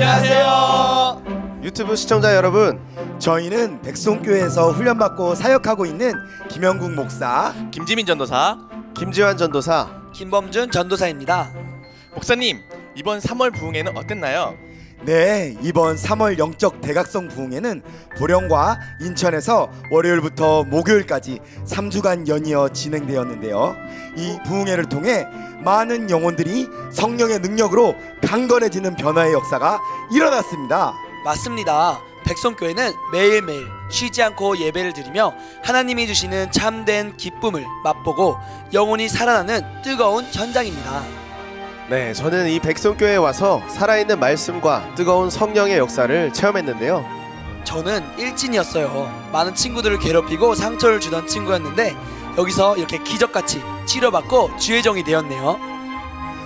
안녕하세요. 유튜브 시청자 여러분, 저희는 백송교회에서 훈련받고 사역하고 있는 김영국 목사, 김지민 전도사, 김지환 전도사, 김범준 전도사입니다. 목사님, 이번 3월 부흥회는 어땠나요? 네, 이번 3월 영적 대각성 부흥회는 보령과 인천에서 월요일부터 목요일까지 3주간 연이어 진행되었는데요. 이 부흥회를 통해 많은 영혼들이 성령의 능력으로 강건해지는 변화의 역사가 일어났습니다. 맞습니다. 백성교회는 매일매일 쉬지 않고 예배를 드리며 하나님이 주시는 참된 기쁨을 맛보고 영혼이 살아나는 뜨거운 현장입니다. 네, 저는 이 백성교회에 와서 살아있는 말씀과 뜨거운 성령의 역사를 체험했는데요. 저는 일진이었어요. 많은 친구들을 괴롭히고 상처를 주던 친구였는데 여기서 이렇게 기적같이 치료받고 주의 종이 되었네요.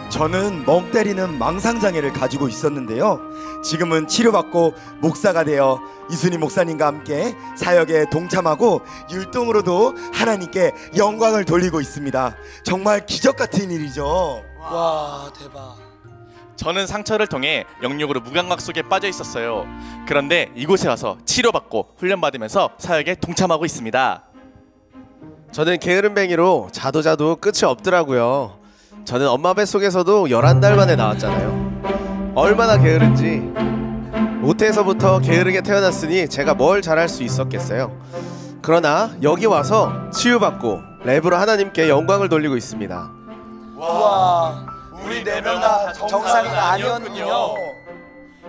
저는 멍 때리는 망상장애를 가지고 있었는데요. 지금은 치료받고 목사가 되어 이순희 목사님과 함께 사역에 동참하고 율동으로도 하나님께 영광을 돌리고 있습니다. 정말 기적 같은 일이죠. 와, 대박. 저는 상처를 통해 영육으로 무감각 속에 빠져 있었어요. 그런데 이곳에 와서 치료받고 훈련받으면서 사역에 동참하고 있습니다. 저는 게으름뱅이로 자도 끝이 없더라고요. 저는 엄마 뱃속에서도 11달 만에 나왔잖아요. 얼마나 게으른지. 모태에서부터 게으르게 태어났으니 제가 뭘 잘할 수 있었겠어요. 그러나 여기 와서 치유받고 랩으로 하나님께 영광을 돌리고 있습니다. 와, 우리 4명 다 정상이 아니었군요.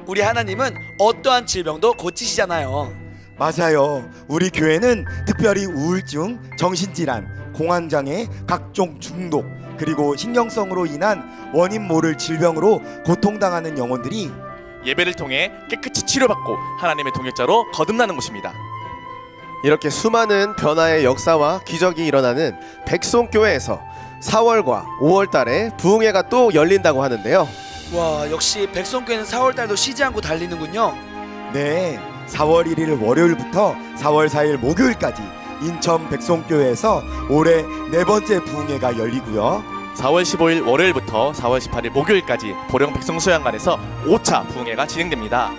우리 하나님은 어떠한 질병도 고치시잖아요. 맞아요. 우리 교회는 특별히 우울증, 정신질환, 공황장애, 각종 중독, 그리고 신경성으로 인한 원인 모를 질병으로 고통당하는 영혼들이 예배를 통해 깨끗이 치료받고 하나님의 동역자로 거듭나는 곳입니다. 이렇게 수많은 변화의 역사와 기적이 일어나는 백송교회에서 4월과 5월 달에 부흥회가 또 열린다고 하는데요. 와, 역시 백성교회는 4월달도 쉬지 않고 달리는군요. 네, 4월 1일 월요일부터 4월 4일 목요일까지 인천 백송교회에서 올해 4번째 부흥회가 열리고요. 4월 15일 월요일부터 4월 18일 목요일까지 보령 백성수양관에서 5차 부흥회가 진행됩니다.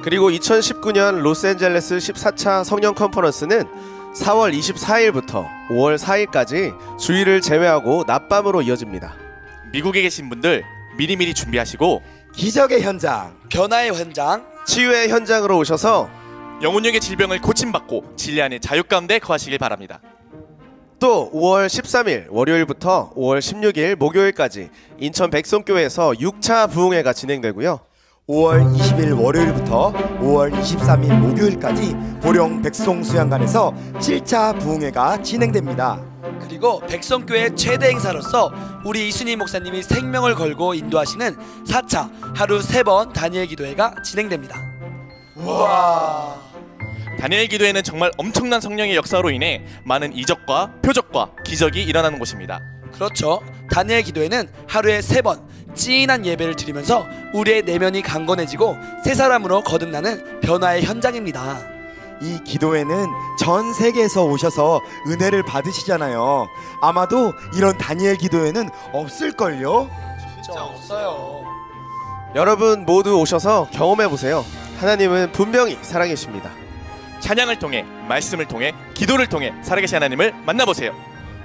그리고 2019년 로스앤젤레스 14차 성령 컨퍼런스는 4월 24일부터 5월 4일까지 주일을 제외하고 낮밤으로 이어집니다. 미국에 계신 분들 미리미리 준비하시고 기적의 현장, 변화의 현장, 치유의 현장으로 오셔서 영혼력의 질병을 고침받고 진리 안의 자유 가운데 거하시길 바랍니다. 또 5월 13일 월요일부터 5월 16일 목요일까지 인천 백성교회에서 6차 부흥회가 진행되고요. 5월 20일 월요일부터 5월 23일 목요일까지 보령 백송수양관에서 7차 부흥회가 진행됩니다. 그리고 백성교회 최대 행사로서 우리 이순희 목사님이 생명을 걸고 인도하시는 4차 하루 3번 다니엘 기도회가 진행됩니다. 우와, 다니엘 기도회는 정말 엄청난 성령의 역사로 인해 많은 이적과 표적과 기적이 일어나는 곳입니다. 그렇죠. 다니엘 기도회는 하루에 3번 찐한 예배를 드리면서 우리의 내면이 강건해지고 새 사람으로 거듭나는 변화의 현장입니다. 이 기도회는 전 세계에서 오셔서 은혜를 받으시잖아요. 아마도 이런 다니엘 기도회는 없을걸요? 진짜 없어요. 여러분 모두 오셔서 경험해보세요. 하나님은 분명히 살아계십니다. 찬양을 통해, 말씀을 통해, 기도를 통해 살아계신 하나님을 만나보세요.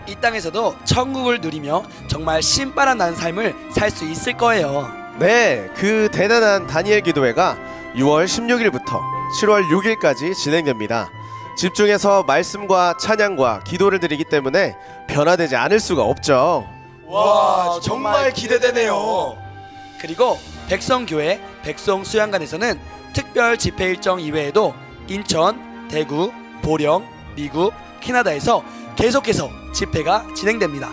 이 땅에서도 천국을 누리며 정말 신바람 나는 삶을 살 수 있을 거예요. 네, 그 대단한 다니엘 기도회가 6월 16일부터 7월 6일까지 진행됩니다. 집중해서 말씀과 찬양과 기도를 드리기 때문에 변화되지 않을 수가 없죠. 와, 정말 기대되네요. 그리고 백성교회 백성수양관에서는 특별 집회 일정 이외에도 인천, 대구, 보령, 미국, 캐나다에서 계속해서 집회가 진행됩니다.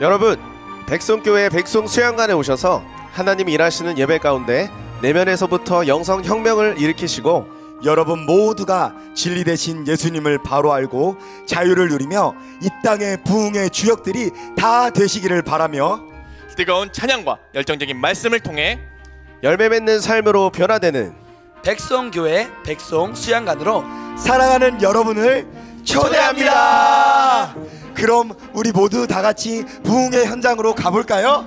여러분, 백성교회 백성수양관에 오셔서 하나님이 일하시는 예배 가운데 내면에서부터 영성 혁명을 일으키시고 여러분 모두가 진리 되신 예수님을 바로 알고 자유를 누리며 이 땅의 부흥의 주역들이 다 되시기를 바라며 뜨거운 찬양과 열정적인 말씀을 통해 열매 맺는 삶으로 변화되는 백성교회 백성수양관으로 사랑하는 여러분을 초대합니다. 그럼 우리 모두 다 같이 부흥의 현장으로 가볼까요?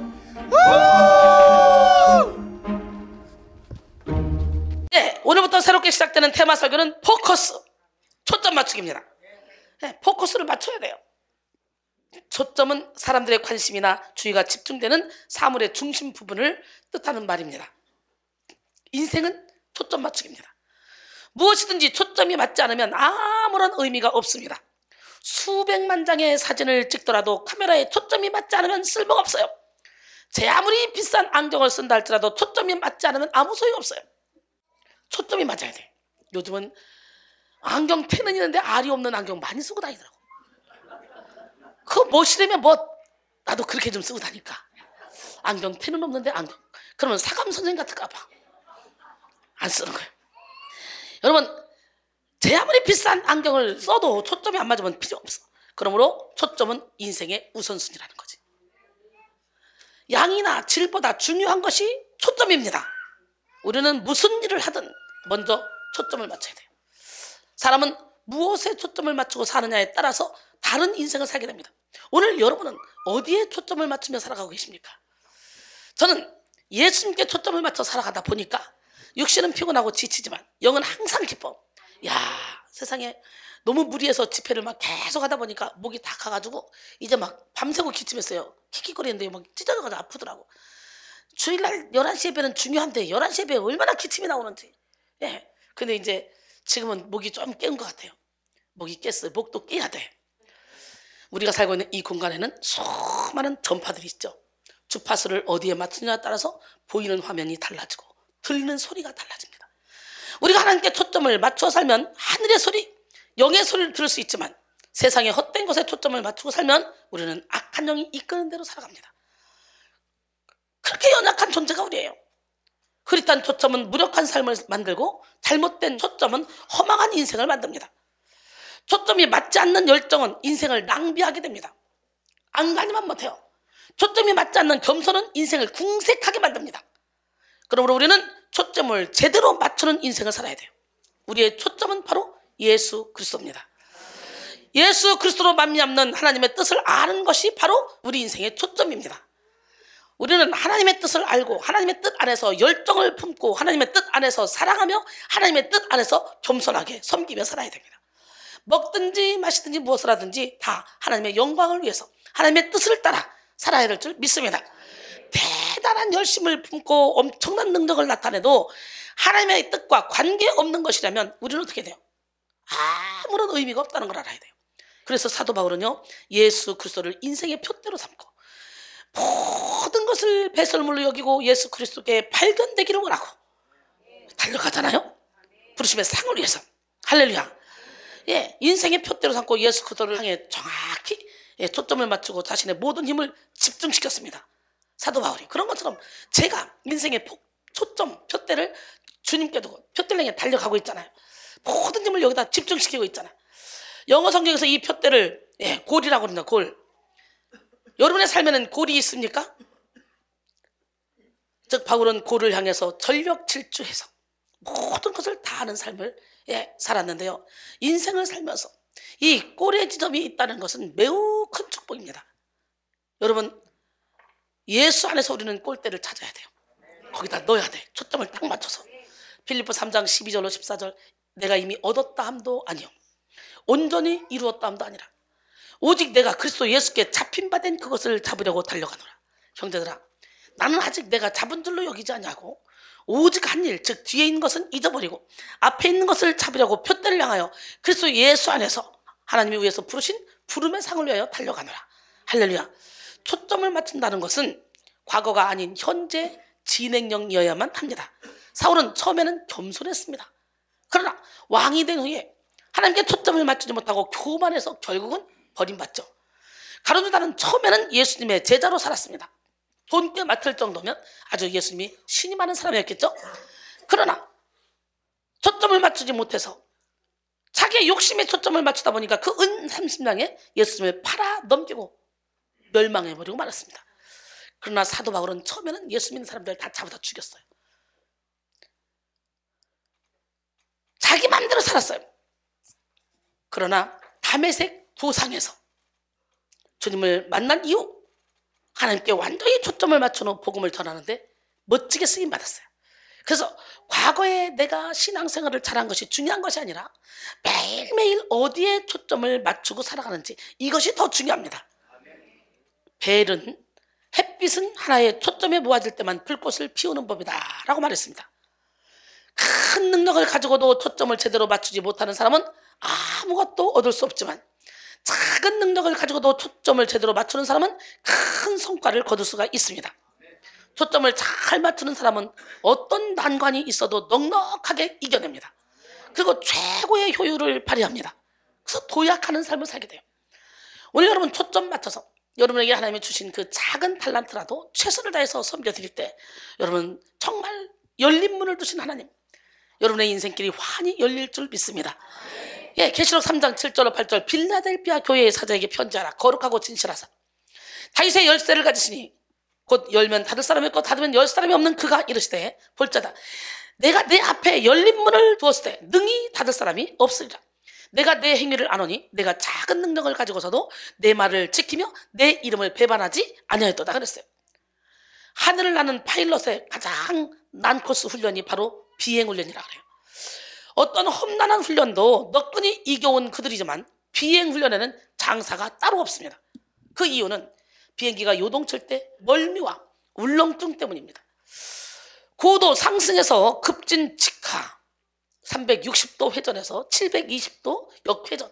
네, 오늘부터 새롭게 시작되는 테마 설교는 포커스, 초점 맞추기입니다. 네, 포커스를 맞춰야 돼요. 초점은 사람들의 관심이나 주의가 집중되는 사물의 중심 부분을 뜻하는 말입니다. 인생은 초점 맞추기입니다. 무엇이든지 초점이 맞지 않으면 아무런 의미가 없습니다. 수백만 장의 사진을 찍더라도 카메라에 초점이 맞지 않으면 쓸모가 없어요. 제 아무리 비싼 안경을 쓴다 할지라도 초점이 맞지 않으면 아무 소용 없어요. 초점이 맞아야 돼. 요즘은 안경 테는 있는데 알이 없는 안경 많이 쓰고 다니더라고. 그거 멋이라면 뭐 나도 그렇게 좀 쓰고 다니까. 안경 테는 없는데 안경. 그러면 사감 선생 같을까 봐 안 쓰는 거예요. 여러분, 제 아무리 비싼 안경을 써도 초점이 안 맞으면 필요 없어. 그러므로 초점은 인생의 우선순위라는 거지. 양이나 질보다 중요한 것이 초점입니다. 우리는 무슨 일을 하든 먼저 초점을 맞춰야 돼요. 사람은 무엇에 초점을 맞추고 사느냐에 따라서 다른 인생을 살게 됩니다. 오늘 여러분은 어디에 초점을 맞추며 살아가고 계십니까? 저는 예수님께 초점을 맞춰 살아가다 보니까 육신은 피곤하고 지치지만 영은 항상 기뻐. 야, 세상에 너무 무리해서 집회를 막 계속 하다 보니까 목이 다 가가지고 이제 막 밤새고 기침했어요. 킥킥거리는데 막 찢어져가지고 아프더라고. 주일날 11시 예배는 중요한데 11시 예배에 얼마나 기침이 나오는지. 예. 근데 이제 지금은 목이 좀 깬 것 같아요. 목이 깼어요. 목도 깨야 돼. 우리가 살고 있는 이 공간에는 수많은 전파들이 있죠. 주파수를 어디에 맞추냐에 따라서 보이는 화면이 달라지고 들리는 소리가 달라집니다. 우리가 하나님께 초점을 맞춰 살면 하늘의 소리, 영의 소리를 들을 수 있지만 세상의 헛된 것에 초점을 맞추고 살면 우리는 악한 영이 이끄는 대로 살아갑니다. 그렇게 연약한 존재가 우리예요. 흐릿한 초점은 무력한 삶을 만들고 잘못된 초점은 허망한 인생을 만듭니다. 초점이 맞지 않는 열정은 인생을 낭비하게 됩니다. 안간히만 못해요. 초점이 맞지 않는 겸손은 인생을 궁색하게 만듭니다. 그러므로 우리는 초점을 제대로 맞추는 인생을 살아야 돼요. 우리의 초점은 바로 예수 그리스도입니다. 예수 그리스도로 말미암는 하나님의 뜻을 아는 것이 바로 우리 인생의 초점입니다. 우리는 하나님의 뜻을 알고 하나님의 뜻 안에서 열정을 품고 하나님의 뜻 안에서 사랑하며 하나님의 뜻 안에서 겸손하게 섬기며 살아야 됩니다. 먹든지 마시든지 무엇을 하든지 다 하나님의 영광을 위해서 하나님의 뜻을 따라 살아야 될 줄 믿습니다. 대단한 열심을 품고 엄청난 능력을 나타내도 하나님의 뜻과 관계없는 것이라면 우리는 어떻게 돼요? 아무런 의미가 없다는 걸 알아야 돼요. 그래서 사도 바울은요, 예수 그리스도를 인생의 표대로 삼고 모든 것을 배설물로 여기고 예수 그리스도께 발견되기를 원하고 달려가잖아요. 부르심의 상을 위해서. 할렐루야. 예, 인생의 표대로 삼고 예수 그리스도를 향해 정확히 초점을 맞추고 자신의 모든 힘을 집중시켰습니다. 사도 바울이. 그런 것처럼 제가 인생의 초점, 표대를 주님께 두고 표대를 향해 달려가고 있잖아요. 모든 힘을 여기다 집중시키고 있잖아요. 영어 성경에서 이 표대를 골이라고 합니다. 골. 여러분의 삶에는 골이 있습니까? 즉 바울은 골을 향해서 전력 질주해서 모든 것을 다 하는 삶을 살았는데요. 인생을 살면서 이 골의 지점이 있다는 것은 매우 큰 축복입니다. 여러분, 예수 안에서 우리는 골대를 찾아야 돼요. 거기다 넣어야 돼. 초점을 딱 맞춰서. 빌립보 3장 12절로 14절 내가 이미 얻었다 함도 아니요 온전히 이루었다 함도 아니라 오직 내가 그리스도 예수께 잡힌 바 된 그것을 잡으려고 달려가노라. 형제들아, 나는 아직 내가 잡은 줄로 여기지 않냐고 오직 한 일, 즉 뒤에 있는 것은 잊어버리고 앞에 있는 것을 잡으려고 표대를 향하여 그리스도 예수 안에서 하나님이 위해서 부르신 부름의 상을 위하여 달려가노라. 할렐루야. 초점을 맞춘다는 것은 과거가 아닌 현재 진행형이어야만 합니다. 사울은 처음에는 겸손했습니다. 그러나 왕이 된 후에 하나님께 초점을 맞추지 못하고 교만해서 결국은 버림받죠. 가룟유다는 처음에는 예수님의 제자로 살았습니다. 돈꽤 맡을 정도면 아주 예수님이 신이 많은 사람이었겠죠. 그러나 초점을 맞추지 못해서 자기의 욕심에 초점을 맞추다 보니까 그 은 30냥에 예수님을 팔아 넘기고 멸망해버리고 말았습니다. 그러나 사도 바울은 처음에는 예수 믿는 사람들 다 잡아다 죽였어요. 자기 마음대로 살았어요. 그러나 다메섹 도상에서 주님을 만난 이후 하나님께 완전히 초점을 맞춰놓은 복음을 전하는데 멋지게 쓰임받았어요. 그래서 과거에 내가 신앙생활을 잘한 것이 중요한 것이 아니라 매일매일 어디에 초점을 맞추고 살아가는지, 이것이 더 중요합니다. 벨은, 햇빛은 하나의 초점에 모아질 때만 불꽃을 피우는 법이다 라고 말했습니다. 큰 능력을 가지고도 초점을 제대로 맞추지 못하는 사람은 아무것도 얻을 수 없지만, 작은 능력을 가지고도 초점을 제대로 맞추는 사람은 큰 성과를 거둘 수가 있습니다. 초점을 잘 맞추는 사람은 어떤 난관이 있어도 넉넉하게 이겨냅니다. 그리고 최고의 효율을 발휘합니다. 그래서 도약하는 삶을 살게 돼요. 오늘 여러분 초점 맞춰서 여러분에게 하나님이 주신 그 작은 달란트라도 최선을 다해서 섬겨드릴 때, 여러분 정말 열린 문을 두신 하나님, 여러분의 인생길이 환히 열릴 줄 믿습니다. 예, 계시록 3장 7절로 8절, 빌라델비아 교회의 사자에게 편지하라. 거룩하고 진실하사 다윗의 열쇠를 가지시니 곧 열면 닫을 사람이 없고 닫으면 열 사람이 없는 그가 이르시되, 볼자다, 내가 내 앞에 열린 문을 두었을 때 능히 닫을 사람이 없으리라. 내가 내 행위를 아노니 내가 작은 능력을 가지고서도 내 말을 지키며 내 이름을 배반하지 아니하였도다 그랬어요. 하늘을 나는 파일럿의 가장 난코스 훈련이 바로 비행 훈련이라 그래요. 어떤 험난한 훈련도 너끈히 이겨온 그들이지만 비행 훈련에는 장사가 따로 없습니다. 그 이유는 비행기가 요동칠 때 멀미와 울렁증 때문입니다. 고도 상승해서 급진 직하, 360도 회전에서 720도 역회전,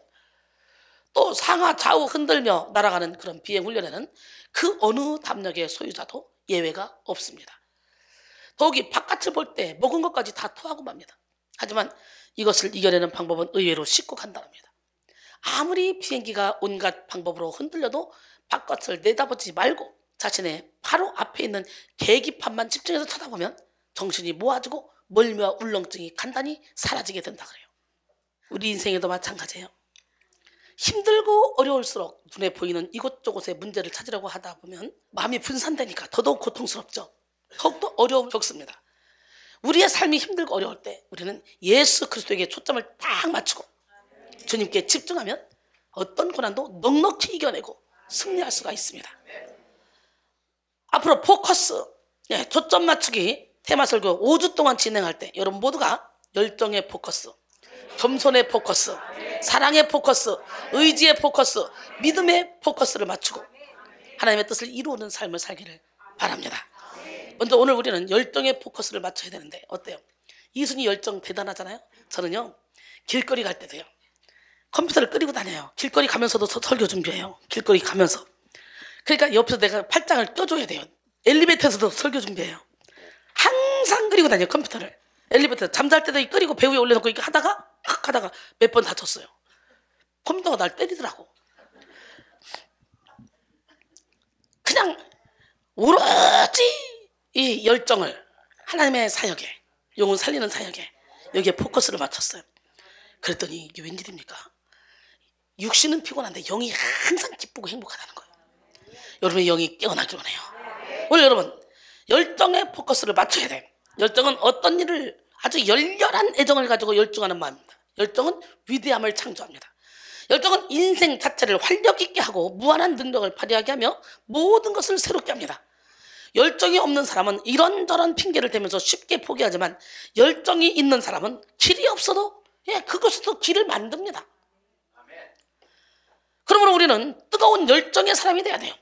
또 상하 좌우 흔들며 날아가는 그런 비행 훈련에는 그 어느 담력의 소유자도 예외가 없습니다. 더욱이 바깥을 볼 때 먹은 것까지 다 토하고 맙니다. 하지만 이것을 이겨내는 방법은 의외로 쉽고 간단합니다. 아무리 비행기가 온갖 방법으로 흔들려도 바깥을 내다보지 말고 자신의 바로 앞에 있는 계기판만 집중해서 쳐다보면 정신이 모아지고 멀미와 울렁증이 간단히 사라지게 된다 그래요. 우리 인생에도 마찬가지예요. 힘들고 어려울수록 눈에 보이는 이곳저곳의 문제를 찾으려고 하다 보면 마음이 분산되니까 더더욱 고통스럽죠. 더욱더 어려움을 겪습니다. 우리의 삶이 힘들고 어려울 때 우리는 예수 그리스도에게 초점을 딱 맞추고 주님께 집중하면 어떤 고난도 넉넉히 이겨내고 승리할 수가 있습니다. 앞으로 포커스, 초점 맞추기 테마 설교 5주 동안 진행할 때 여러분 모두가 열정의 포커스, 겸손의 포커스, 사랑의 포커스, 의지의 포커스, 믿음의 포커스를 맞추고 하나님의 뜻을 이루는 삶을 살기를 바랍니다. 먼저 오늘 우리는 열정의 포커스를 맞춰야 되는데 어때요? 이순이 열정 대단하잖아요. 저는요, 길거리 갈 때도요, 컴퓨터를 끄리고 다녀요. 길거리 가면서도 설교 준비해요. 길거리 가면서. 그러니까 옆에서 내가 팔짱을 껴줘야 돼요. 엘리베이터에서도 설교 준비해요. 항상 끄리고 다녀요, 컴퓨터를. 엘리베이터 잠잘 때도 끄리고 배 위에 올려놓고 이렇게 하다가 몇 번 다쳤어요. 컴퓨터가 날 때리더라고. 그냥 오로지 이 열정을 하나님의 사역에, 영혼 살리는 사역에 여기에 포커스를 맞췄어요. 그랬더니 이게 웬일입니까? 육신은 피곤한데 영이 항상 기쁘고 행복하다는 거예요. 여러분의 영이 깨어나길 원해요. 오늘 여러분 열정의 포커스를 맞춰야 돼요. 열정은 어떤 일을 아주 열렬한 애정을 가지고 열중하는 마음입니다. 열정은 위대함을 창조합니다. 열정은 인생 자체를 활력 있게 하고 무한한 능력을 발휘하게 하며 모든 것을 새롭게 합니다. 열정이 없는 사람은 이런저런 핑계를 대면서 쉽게 포기하지만 열정이 있는 사람은 길이 없어도 그것으로 길을 만듭니다. 그러므로 우리는 뜨거운 열정의 사람이 돼야 돼요.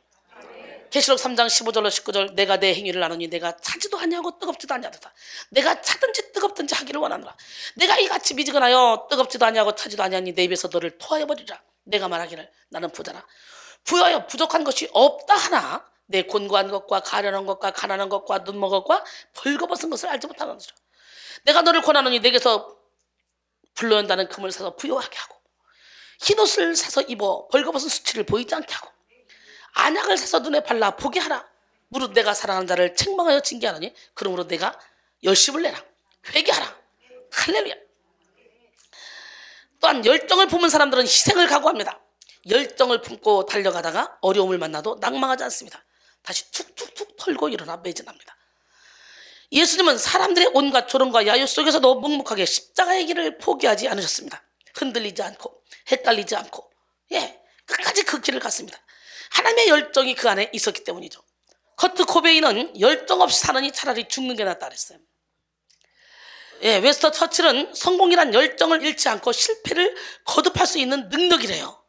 계시록 3장 15절로 19절, 내가 내 행위를 아노니 내가 차지도 아니하고 뜨겁지도 아니하다. 내가 차든지 뜨겁든지 하기를 원하노라. 내가 이같이 미지근하여 뜨겁지도 아니하고 차지도 아니하니 내 입에서 너를 토하여버리라. 내가 말하기를 나는 부자라. 부여하여 부족한 것이 없다 하나 내 곤고한 것과 가련한 것과 가난한 것과 눈먼 것과 벌거벗은 것을 알지 못하느니라. 내가 너를 권하노니 내게서 불러온다는 금을 사서 부요하게 하고 흰옷을 사서 입어 벌거벗은 수치를 보이지 않게 하고 안약을 사서 눈에 발라 보게 하라. 무릇 내가 사랑하는 자를 책망하여 징계하노니 그러므로 내가 열심을 내라. 회개하라. 할렐루야. 또한 열정을 품은 사람들은 희생을 각오합니다. 열정을 품고 달려가다가 어려움을 만나도 낭망하지 않습니다. 다시 툭툭툭 털고 일어나 매진합니다. 예수님은 사람들의 온갖 조롱과 야유 속에서도 묵묵하게 십자가의 길을 포기하지 않으셨습니다. 흔들리지 않고 헷갈리지 않고 끝까지 그 길을 갔습니다. 하나님의 열정이 그 안에 있었기 때문이죠. 커트 코베인은 열정 없이 사느니 차라리 죽는 게 낫다 그랬어요. 예, 웨스터 처칠은 성공이란 열정을 잃지 않고 실패를 거듭할 수 있는 능력이래요.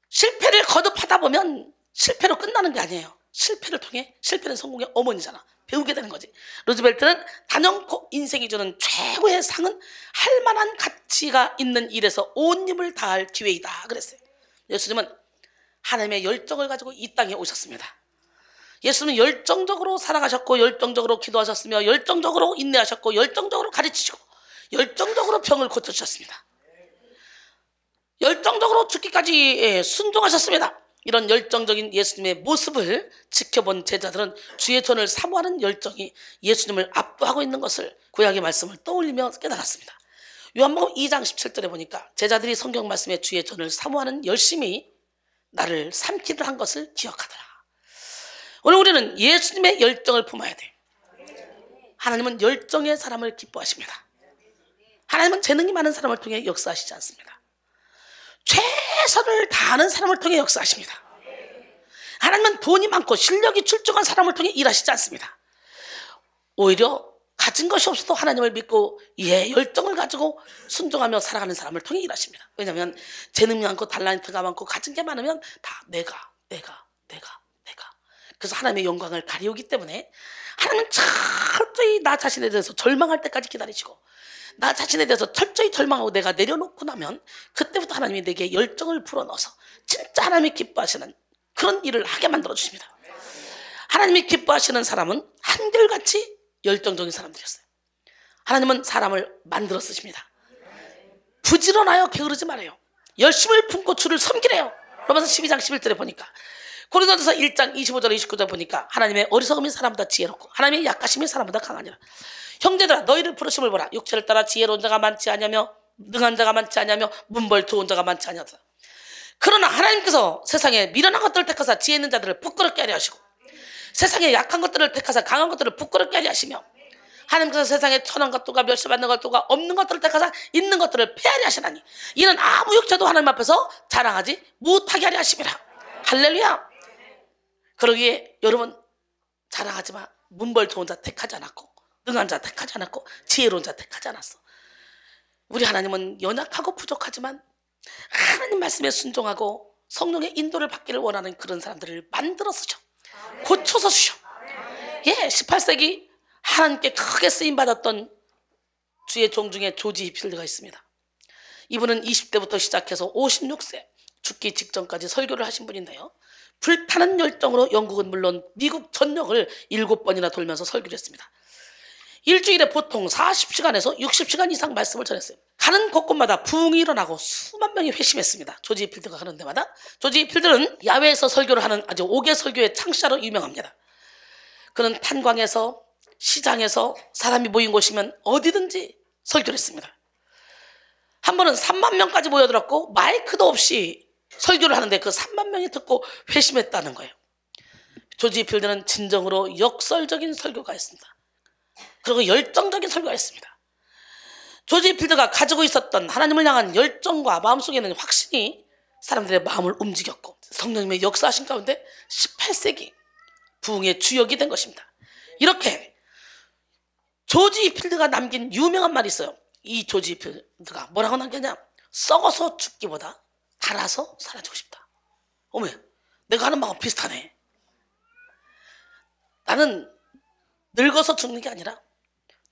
실패를 거듭하다 보면 실패로 끝나는 게 아니에요. 실패를 통해, 실패는 성공의 어머니잖아. 배우게 되는 거지. 루즈벨트는 단연코 인생이 주는 최고의 상은 할 만한 가치가 있는 일에서 온 힘을 다할 기회이다 그랬어요. 예수님은 하나님의 열정을 가지고 이 땅에 오셨습니다. 예수님은 열정적으로 살아가셨고, 열정적으로 기도하셨으며, 열정적으로 인내하셨고, 열정적으로 가르치시고, 열정적으로 병을 고쳐주셨습니다. 열정적으로 죽기까지 순종하셨습니다. 이런 열정적인 예수님의 모습을 지켜본 제자들은 주의 전을 사모하는 열정이 예수님을 압도하고 있는 것을 구약의 말씀을 떠올리며 깨달았습니다. 요한복음 2장 17절에 보니까 제자들이 성경 말씀에 주의 전을 사모하는 열심이 나를 삼키려 한 것을 기억하더라. 오늘 우리는 예수님의 열정을 품어야 돼. 하나님은 열정의 사람을 기뻐하십니다. 하나님은 재능이 많은 사람을 통해 역사하시지 않습니다. 최선을 다하는 사람을 통해 역사하십니다. 하나님은 돈이 많고 실력이 출중한 사람을 통해 일하시지 않습니다. 오히려 가진 것이 없어도 하나님을 믿고 열정을 가지고 순종하며 살아가는 사람을 통해 일하십니다. 왜냐하면 재능이 많고 달란트가 많고 가진 게 많으면 다 내가 그래서 하나님의 영광을 가리우기 때문에 하나님은 철저히 나 자신에 대해서 절망할 때까지 기다리시고, 나 자신에 대해서 철저히 절망하고 내가 내려놓고 나면 그때부터 하나님이 내게 열정을 불어넣어서 진짜 하나님이 기뻐하시는 그런 일을 하게 만들어 주십니다. 하나님이 기뻐하시는 사람은 한결같이 열정적인 사람들이었어요. 하나님은 사람을 만들어 쓰십니다. 부지런하여 게으르지 말아요. 열심을 품고 주를 섬기래요. 로마서 12장 11절에 보니까, 고린도전서 1장 25절 29절 보니까 하나님의 어리석음이 사람보다 지혜롭고 하나님의 약하심이 사람보다 강하니라. 형제들아, 너희를 부르심을 보라. 육체를 따라 지혜로운 자가 많지 않으며 능한 자가 많지 않으며 문벌 좋은 자가 많지 않으다. 그러나 하나님께서 세상에 미련한 것들을 택하사 지혜 있는 자들을 부끄럽게 하려 하시고, 세상에 약한 것들을 택하사 강한 것들을 부끄럽게 하려 하시며, 하나님께서 세상에 천한 것들과 멸시받는 것들과 없는 것들을 택하사 있는 것들을 폐하려 하시나니 이는 아무 육체도 하나님 앞에서 자랑하지 못하게 하려 하심이라. 할렐루야. 그러기에 여러분, 자랑하지 마. 문벌 좋은 자 택하지 않았고, 능한 자 택하지 않았고, 지혜로운 자 택하지 않았어. 우리 하나님은 연약하고 부족하지만 하나님 말씀에 순종하고 성령의 인도를 받기를 원하는 그런 사람들을 만들어 쓰셔. 고쳐서 주셔. 18세기 하나님께 크게 쓰임받았던 주의 종 중에 조지 히필드가 있습니다. 이분은 20대부터 시작해서 56세 죽기 직전까지 설교를 하신 분인데요, 불타는 열정으로 영국은 물론 미국 전역을 7번이나 돌면서 설교를 했습니다. 일주일에 보통 40시간에서 60시간 이상 말씀을 전했어요. 가는 곳곳마다 부흥이 일어나고 수만 명이 회심했습니다. 조지 히필드가 가는 데마다. 조지 히필드는 야외에서 설교를 하는 아주 5개 설교의 창시자로 유명합니다. 그는 탄광에서, 시장에서 사람이 모인 곳이면 어디든지 설교를 했습니다. 한 번은 3만 명까지 모여들었고 마이크도 없이 설교를 하는데 그 3만 명이 듣고 회심했다는 거예요. 조지 히필드는 진정으로 역설적인 설교가였습니다. 그리고 열정적인 설교였습니다. 조지 히필드가 가지고 있었던 하나님을 향한 열정과 마음속에는 확신이 사람들의 마음을 움직였고, 성령님의 역사하신 가운데 18세기 부흥의 주역이 된 것입니다. 이렇게 조지 히필드가 남긴 유명한 말이 있어요. 이 조지 히필드가 뭐라고 남겼냐? 썩어서 죽기보다 달아서 사라지고 싶다. 어머, 내가 하는 말과 비슷하네. 나는 늙어서 죽는 게 아니라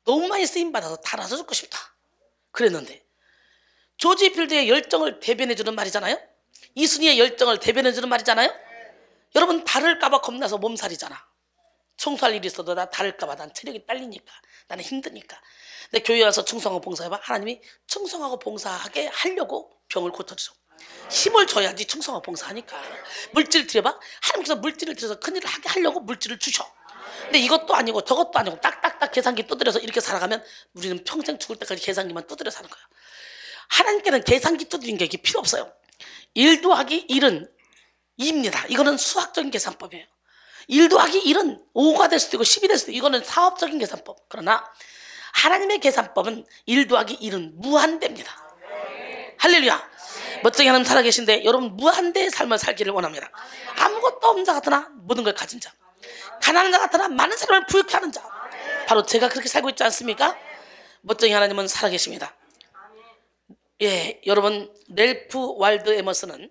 너무 많이 쓰임받아서 달아서 죽고 싶다 그랬는데, 조지 히필드의 열정을 대변해주는 말이잖아요. 이순희의 열정을 대변해주는 말이잖아요. 여러분, 다를까봐 겁나서 몸살이잖아. 청소할 일이 있어도 나 다를까봐, 난 체력이 딸리니까, 나는 힘드니까. 근데 교회 와서 충성하고 봉사해봐. 하나님이 충성하고 봉사하게 하려고 병을 고쳐주죠. 힘을 줘야지 충성하고 봉사하니까. 물질 드려봐. 하나님께서 물질을 드려서 큰일을 하게 하려고 물질을 주셔. 근데 이것도 아니고 저것도 아니고 딱딱딱 계산기 두드려서 이렇게 살아가면 우리는 평생 죽을 때까지 계산기만 두드려 사는 거야. 하나님께는 계산기 두드린 게 이게 필요 없어요. 1 더하기 1은 2입니다. 이거는 수학적인 계산법이에요. 1 더하기 1은 5가 될 수도 있고 10이 될 수도 있고, 이거는 사업적인 계산법. 그러나 하나님의 계산법은 1 더하기 1은 무한대입니다. 할렐루야. 멋쟁이 하나님 살아계신데 여러분, 무한대의 삶을 살기를 원합니다. 아무것도 없는 자 같으나 모든 걸 가진 자, 가난한 자 같으나 많은 사람을 부유케 하는 자, 바로 제가 그렇게 살고 있지 않습니까? 멋쟁이 하나님은 살아계십니다. 예, 여러분 렐프 waldo 에머슨은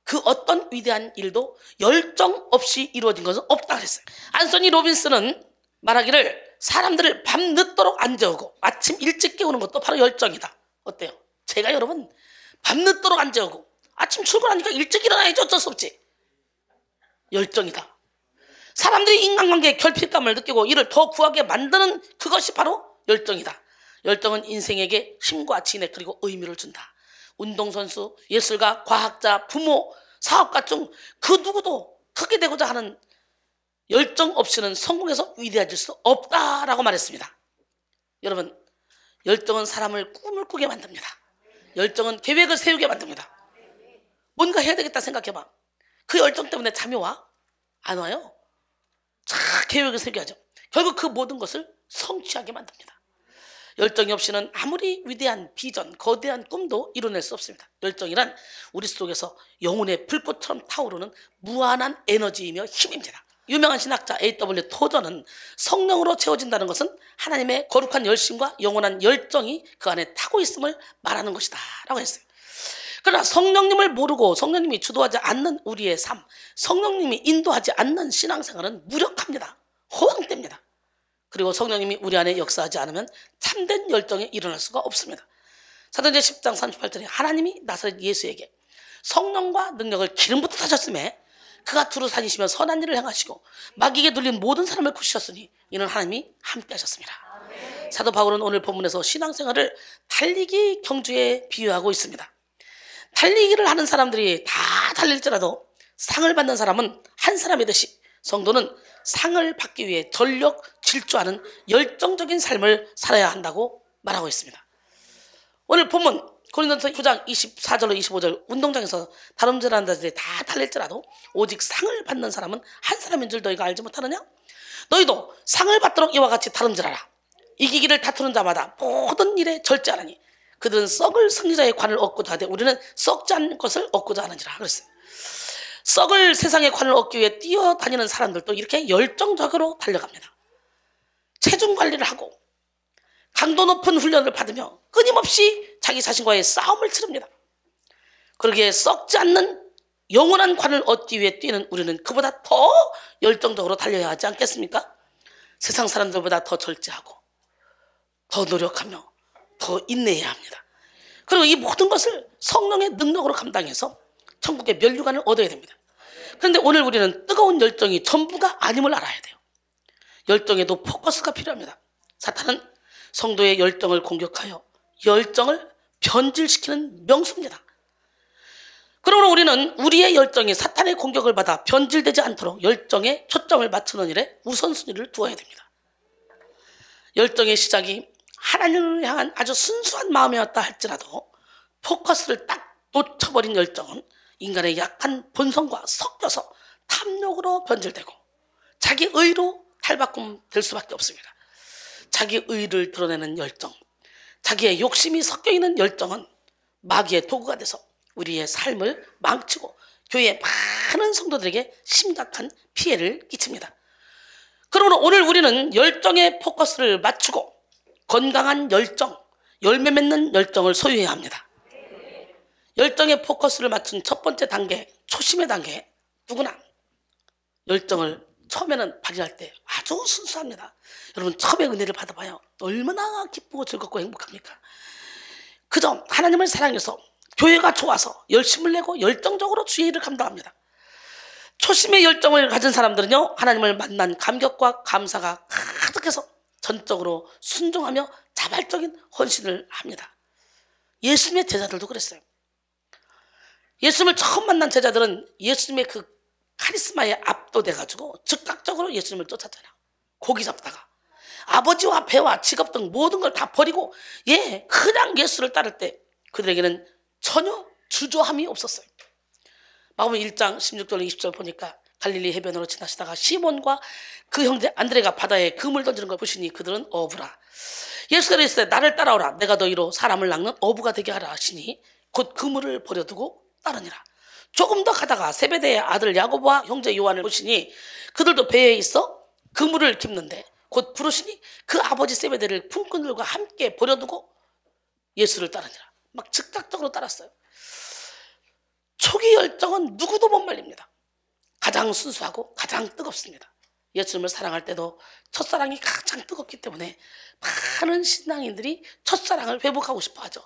그 어떤 위대한 일도 열정 없이 이루어진 것은 없다 그랬어요. 안소니 로빈슨은 말하기를 사람들을 밤늦도록 안 재우고 아침 일찍 깨우는 것도 바로 열정이다. 어때요? 제가 여러분 밤늦도록 안 재우고 아침 출근하니까 일찍 일어나야지 어쩔 수 없지. 열정이다. 사람들이 인간관계에 결핍감을 느끼고 이를 더 구하게 만드는 그것이 바로 열정이다. 열정은 인생에게 힘과 진액 그리고 의미를 준다. 운동선수, 예술가, 과학자, 부모, 사업가 중 그 누구도 크게 되고자 하는 열정 없이는 성공해서 위대해질 수 없다라고 말했습니다. 여러분, 열정은 사람을 꿈을 꾸게 만듭니다. 열정은 계획을 세우게 만듭니다. 뭔가 해야 되겠다 생각해봐. 그 열정 때문에 잠이 와? 안 와요. 자, 계획을 세우게 하죠. 결국 그 모든 것을 성취하게 만듭니다. 열정이 없이는 아무리 위대한 비전, 거대한 꿈도 이뤄낼 수 없습니다. 열정이란 우리 속에서 영혼의 불꽃처럼 타오르는 무한한 에너지이며 힘입니다. 유명한 신학자 A.W. 토저는 성령으로 채워진다는 것은 하나님의 거룩한 열심과 영원한 열정이 그 안에 타고 있음을 말하는 것이다 라고 했어요. 그러나 성령님을 모르고 성령님이 주도하지 않는 우리의 삶, 성령님이 인도하지 않는 신앙생활은 무력합니다. 허황됩니다. 그리고 성령님이 우리 안에 역사하지 않으면 참된 열정이 일어날 수가 없습니다. 사도행전 10장 38절에 하나님이 나사렛 예수에게 성령과 능력을 기름부터 타셨음에 그가 두루 다니시며 선한 일을 행하시고 마귀에게 눌린 모든 사람을 구시셨으니 이는 하나님이 함께 하셨습니다. 사도 바울은 오늘 본문에서 신앙생활을 달리기 경주에 비유하고 있습니다. 달리기를 하는 사람들이 다 달릴지라도 상을 받는 사람은 한 사람이듯이 성도는 상을 받기 위해 전력 질주하는 열정적인 삶을 살아야 한다고 말하고 있습니다. 오늘 본문 고린도서 9장 24절로 25절 운동장에서 다름질하는 자들이 다 달릴지라도 오직 상을 받는 사람은 한 사람인 줄 너희가 알지 못하느냐? 너희도 상을 받도록 이와 같이 다름질하라. 이기기를 다투는 자마다 모든 일에 절제하라니 그들은 썩을 승리자의 관을 얻고자 하되 우리는 썩지 않는 것을 얻고자 하느니라 그랬어요. 썩을 세상의 관을 얻기 위해 뛰어다니는 사람들도 이렇게 열정적으로 달려갑니다. 체중 관리를 하고 강도 높은 훈련을 받으며 끊임없이 자기 자신과의 싸움을 치릅니다. 그러기에 썩지 않는 영원한 관을 얻기 위해 뛰는 우리는 그보다 더 열정적으로 달려야 하지 않겠습니까? 세상 사람들보다 더 절제하고 더 노력하며 더 인내해야 합니다. 그리고 이 모든 것을 성령의 능력으로 감당해서 천국의 면류관을 얻어야 됩니다. 그런데 오늘 우리는 뜨거운 열정이 전부가 아님을 알아야 돼요. 열정에도 포커스가 필요합니다. 사탄은 성도의 열정을 공격하여 열정을 변질시키는 명수입니다. 그러므로 우리는 우리의 열정이 사탄의 공격을 받아 변질되지 않도록 열정에 초점을 맞추는 일에 우선순위를 두어야 됩니다. 열정의 시작이 하나님을 향한 아주 순수한 마음이었다 할지라도 포커스를 딱 놓쳐버린 열정은 인간의 약한 본성과 섞여서 탐욕으로 변질되고 자기 의로 탈바꿈될 수밖에 없습니다. 자기 의를 드러내는 열정, 자기의 욕심이 섞여있는 열정은 마귀의 도구가 돼서 우리의 삶을 망치고 교회의 많은 성도들에게 심각한 피해를 끼칩니다. 그러므로 오늘 우리는 열정의 포커스를 맞추고 건강한 열정, 열매 맺는 열정을 소유해야 합니다. 열정의 포커스를 맞춘 첫 번째 단계, 초심의 단계, 누구나 열정을 처음에는 발휘할 때 아주 순수합니다. 여러분 처음에 은혜를 받아봐요. 얼마나 기쁘고 즐겁고 행복합니까? 그저 하나님을 사랑해서 교회가 좋아서 열심을 내고 열정적으로 주의 일을 감당합니다. 초심의 열정을 가진 사람들은요, 하나님을 만난 감격과 감사가 가득해서 전적으로 순종하며 자발적인 헌신을 합니다. 예수님의 제자들도 그랬어요. 예수님을 처음 만난 제자들은 예수님의 그 카리스마에 압도돼가지고 즉각적으로 예수님을 쫓았잖아요. 고기 잡다가 아버지와 배와 직업 등 모든 걸 다 버리고 그냥 예수를 따를 때 그들에게는 전혀 주저함이 없었어요. 마가복음 1장 16절 20절 보니까 갈릴리 해변으로 지나시다가 시몬과 그 형제 안드레가 바다에 그물 던지는 걸 보시니 그들은 어부라. 예수께서 이르시되 나를 따라오라. 내가 너희로 사람을 낚는 어부가 되게 하라 하시니 곧 그물을 버려두고 따르니라. 조금 더 가다가 세베대의 아들 야고보와 형제 요한을 보시니 그들도 배에 있어 그물을 깁는데 곧 부르시니 그 아버지 세베대를 품꾼들과 함께 버려두고 예수를 따르니라. 막 즉각적으로 따랐어요. 초기 열정은 누구도 못 말립니다. 가장 순수하고 가장 뜨겁습니다. 예수님을 사랑할 때도 첫사랑이 가장 뜨겁기 때문에 많은 신앙인들이 첫사랑을 회복하고 싶어 하죠.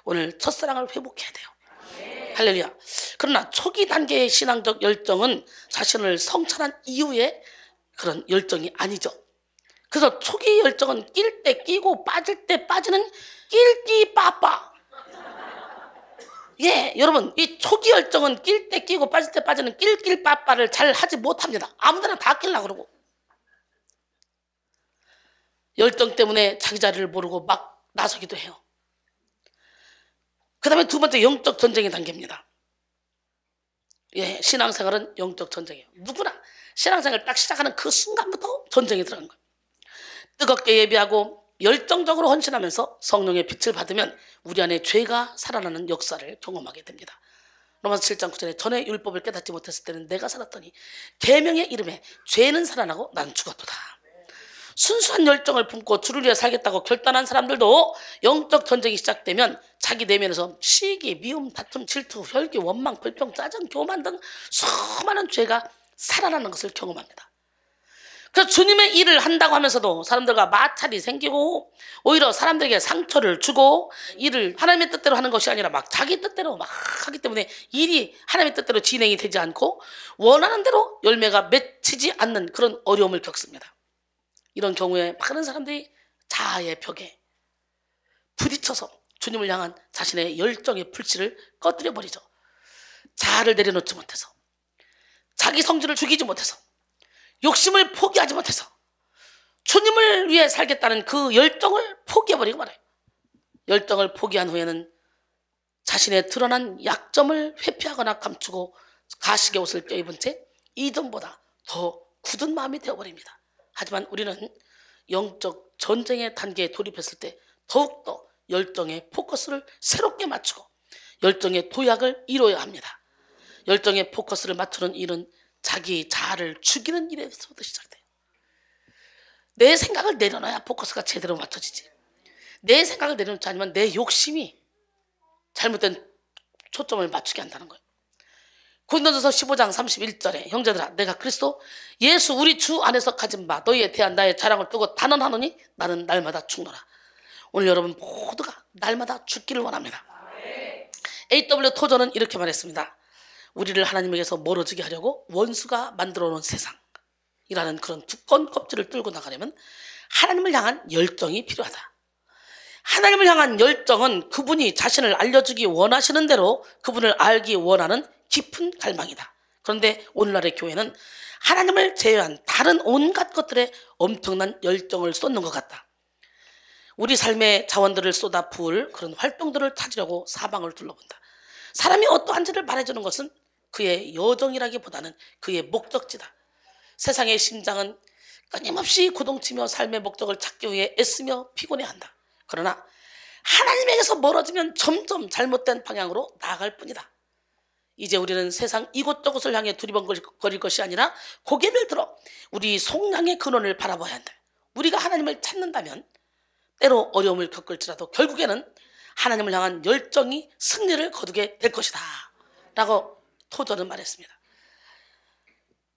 오늘 첫사랑을 회복해야 돼요. 할렐루야. 그러나 초기 단계의 신앙적 열정은 자신을 성찰한 이후에 그런 열정이 아니죠. 그래서 초기 열정은 낄 때 끼고 빠질 때 빠지는 낄끼 빠빠. 예, 여러분, 이 초기 열정은 낄 때 끼고 빠질 때 빠지는 낄낄 빠빠를 잘 하지 못합니다. 아무데나 다 끼려고 그러고. 열정 때문에 자기 자리를 모르고 막 나서기도 해요. 그 다음에 두 번째, 영적 전쟁의 단계입니다. 예, 신앙생활은 영적 전쟁이에요. 누구나 신앙생활 딱 시작하는 그 순간부터 전쟁이 들어간 거예요. 뜨겁게 예배하고 열정적으로 헌신하면서 성령의 빛을 받으면 우리 안에 죄가 살아나는 역사를 경험하게 됩니다. 로마서 7장 9절에 전에 율법을 깨닫지 못했을 때는 내가 살았더니 계명의 이름에 죄는 살아나고 난 죽었도다. 순수한 열정을 품고 주를 위해 살겠다고 결단한 사람들도 영적 전쟁이 시작되면 자기 내면에서 시기, 미움, 다툼, 질투, 혈기, 원망, 불평, 짜증, 교만 등 수많은 죄가 살아나는 것을 경험합니다. 그래서 주님의 일을 한다고 하면서도 사람들과 마찰이 생기고 오히려 사람들에게 상처를 주고 일을 하나님의 뜻대로 하는 것이 아니라 막 자기 뜻대로 막 하기 때문에 일이 하나님의 뜻대로 진행이 되지 않고 원하는 대로 열매가 맺히지 않는 그런 어려움을 겪습니다. 이런 경우에 많은 사람들이 자아의 벽에 부딪혀서 주님을 향한 자신의 열정의 불씨를 꺼뜨려 버리죠. 자아를 내려놓지 못해서, 자기 성질을 죽이지 못해서, 욕심을 포기하지 못해서 주님을 위해 살겠다는 그 열정을 포기해버리고 말아요. 열정을 포기한 후에는 자신의 드러난 약점을 회피하거나 감추고 가식의 옷을 껴입은 채 이전보다 더 굳은 마음이 되어버립니다. 하지만 우리는 영적 전쟁의 단계에 돌입했을 때 더욱더 열정의 포커스를 새롭게 맞추고 열정의 도약을 이뤄야 합니다. 열정의 포커스를 맞추는 일은 자기 자아를 죽이는 일에서부터 시작돼요. 내 생각을 내려놔야 포커스가 제대로 맞춰지지. 내 생각을 내려놓지 않으면 내 욕심이 잘못된 초점을 맞추게 한다는 거예요. 고린도전서 15장 31절에 형제들아 내가 그리스도 예수 우리 주 안에서 가진 바 너희에 대한 나의 자랑을 두고 단언하노니 나는 날마다 죽노라. 오늘 여러분 모두가 날마다 죽기를 원합니다. A.W. 토저는 이렇게 말했습니다. 우리를 하나님에게서 멀어지게 하려고 원수가 만들어 놓은 세상이라는 그런 두꺼운 껍질을 뚫고 나가려면 하나님을 향한 열정이 필요하다. 하나님을 향한 열정은 그분이 자신을 알려주기 원하시는 대로 그분을 알기 원하는 깊은 갈망이다. 그런데 오늘날의 교회는 하나님을 제외한 다른 온갖 것들에 엄청난 열정을 쏟는 것 같다. 우리 삶의 자원들을 쏟아 부을 그런 활동들을 찾으려고 사방을 둘러본다. 사람이 어떠한지를 말해주는 것은 그의 여정이라기보다는 그의 목적지다. 세상의 심장은 끊임없이 고동치며 삶의 목적을 찾기 위해 애쓰며 피곤해한다. 그러나 하나님에게서 멀어지면 점점 잘못된 방향으로 나아갈 뿐이다. 이제 우리는 세상 이곳저곳을 향해 두리번거릴 것이 아니라 고개를 들어 우리 속량의 근원을 바라봐야 한다. 우리가 하나님을 찾는다면 때로 어려움을 겪을지라도 결국에는 하나님을 향한 열정이 승리를 거두게 될 것이다 라고 토저는 말했습니다.